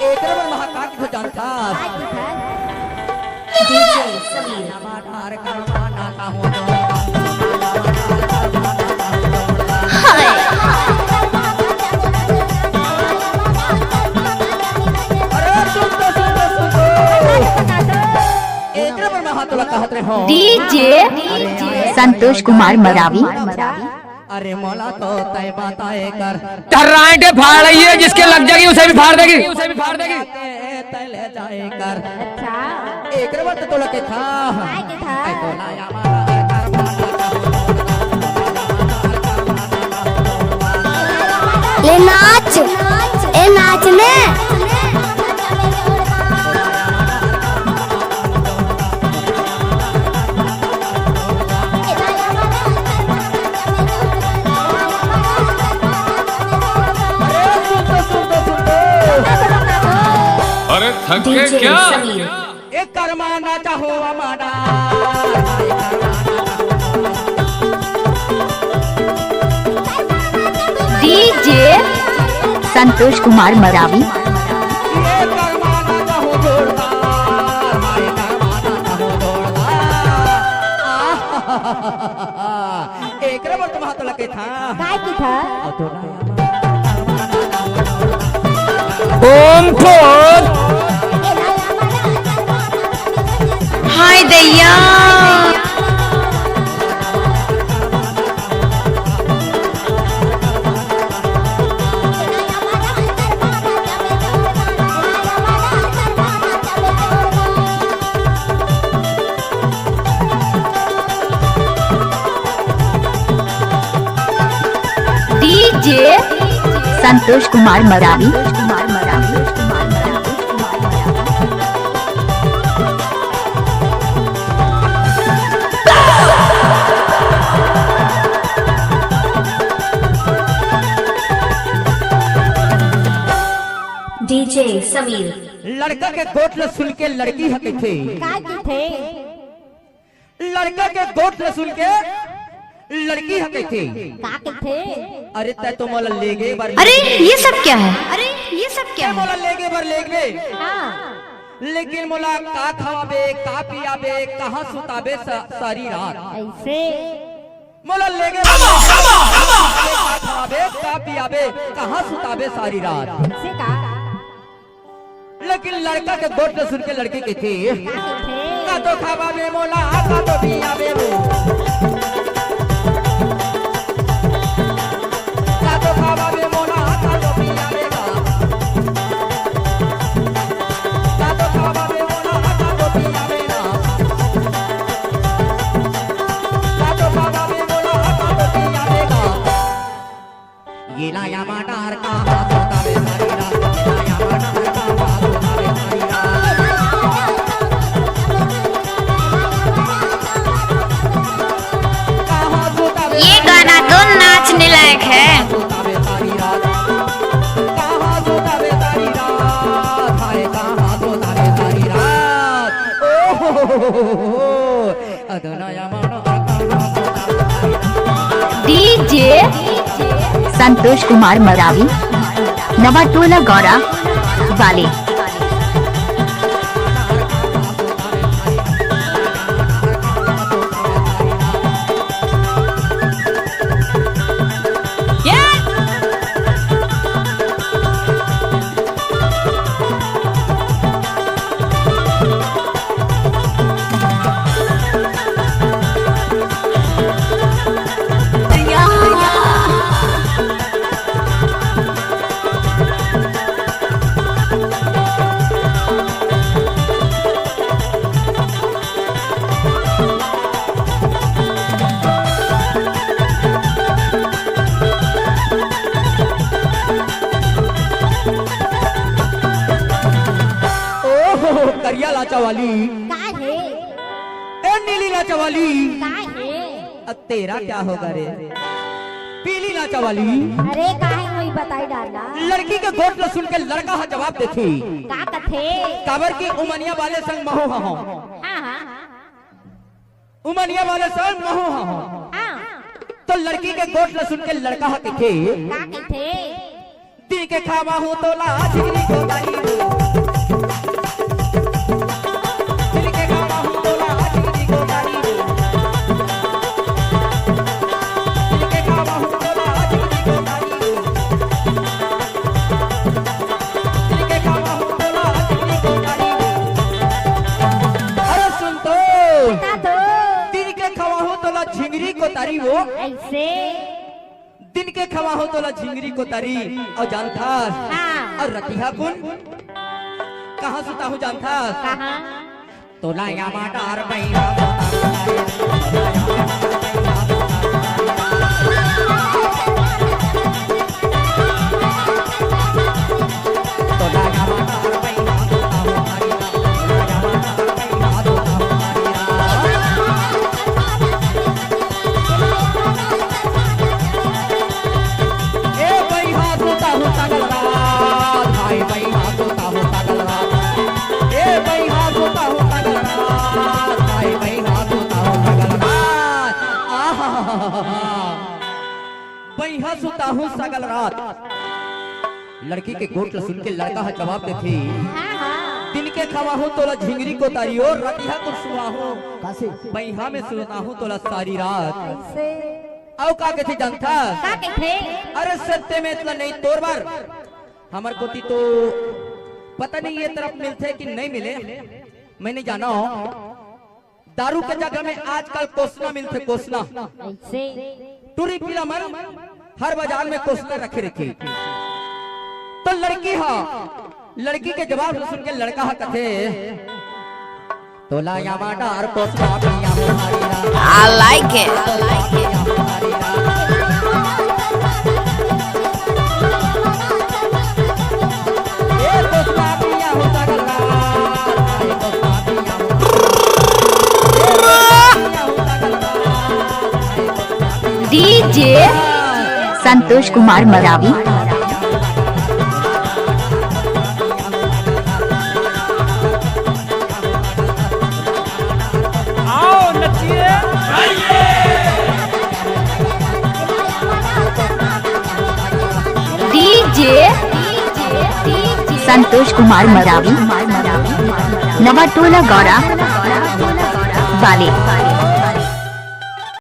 एक नंबर महाकाल को जानता डीजे समीर डीजे संतोष कुमार मरावी। अरे मौला तो तय बताए कर टर्राइटे फाड़ रही है, जिसके लग जाएगी उसे भी फाड़ देगी, उसे भी फाड़ देगी। तय ले जाए कर अच्छा एक नंबर तो लगे था ऐ तो लाया ले नाच ए नाचने अरे थक गए डीजे क्या? समीर एक करमाना चाहो हमारा डीजे संतोष कुमार मरावी। ये करमाना चाहो जोरदार हाय करमाना चाहो जोरदार एक नंबर तो हाथ लगे था काय की था तो ओम फोर हाय दैया डीजे संतोष कुमार मरावी। डीजे समीर लड़का के गोट ल सुन के लड़की हके थे काय की थे लड़का के गोट ल सुन के लड़की हके थे का की थे अरे तय तो मोला लेगे बार अरे ये सब क्या है? अरे ये सब क्या है? मोला लेगे बार लेगे हां लेकिन मोला का खावे का पियावे कहां सुतावे सारी रात ऐसे मोला लेगे का खावे का पियावे कहां सुतावे सारी रात ऐसे का लेकिन लड़का के गोट ल सुन के लड़की के थे का की थे का तो खावा में मोला का तो पियावे वो का तो खावा में मोला का तो पियावे का तो खावा में मोला का तो पियावे का तो खावा में मोला का तो पियावे ये लाया मटार का हाथ होतावे सारी रात लाया मटार का हाथ होतावे सारी रात कहां सुतावे ये गाना तो नाचने लायक है। सुतावे सारी रात कहां सुतावे सारी रात हाय कहां सुतावे सारी रात ओ अदनाया मानो डीजे संतोष कुमार मरावी, नवाटोला गौरा वाले। करिया लाचा वाली का है ए नीली लाचा वाली का है अब तेरा क्या होगा रे पीली लाचा वाली अरे का है वही बताई डाला लड़की के गोट ल सुन के लड़का हा जवाब देती का कथे काबर की उमनिया वाले संग महो हा हां हां उमनिया वाले संग महो हा हां तो लड़की के गोट ल सुन के लड़का हा के का कथे दी के खावा हूं तो लाज को गाली ऐसे दिन के खवा हो तोला झिंगरी को तरी और जानथा हाँ और रतिहा कुन कहाँ सुता हूँ जानथा कहाँ तोला या माटार बैहा तोला या माटार बैहा सुता हूँ हरिरा तोला या माटार बैहा सुता हूँ हरिरा ए बैहा सुता हूँ सगल रात हाय बैहा सुता हूँ सगल रात ए बैहा सुता हूँ सगल रात हाय बैहा सुता हूँ सगल रात आहा बैहा सुता हूँ सगल रात। लड़की के गोट सुन के लड़का हा जवाब देती हाँ हाँ दिन के खवा हूँ तोला झिंगरी को तारियो रतिहा को सुआ हूँ बैहा में सुना हूँ तोला सारी रात। ऐसे आओ का कहते जानता का कहते अरे सत्य में इतना नहीं तोर बार हमार कोती तो पता नहीं ये तरफ मिलते कि नहीं मिले मैंने जाना दारू के जगह में आजकल कोसना मिलते कोसना ऐसे टूरी पीला मन हर बाजार में कोसना रखे रखे तो लड़की के जवाब सुन के लड़का हा कथे तोला या माटार कोसना पिया हमारी I like it. DJ Santosh Kumar Maravi. आओ नचिए डीजे संतोष कुमार मरावी, नवाटोला गौरा वाले।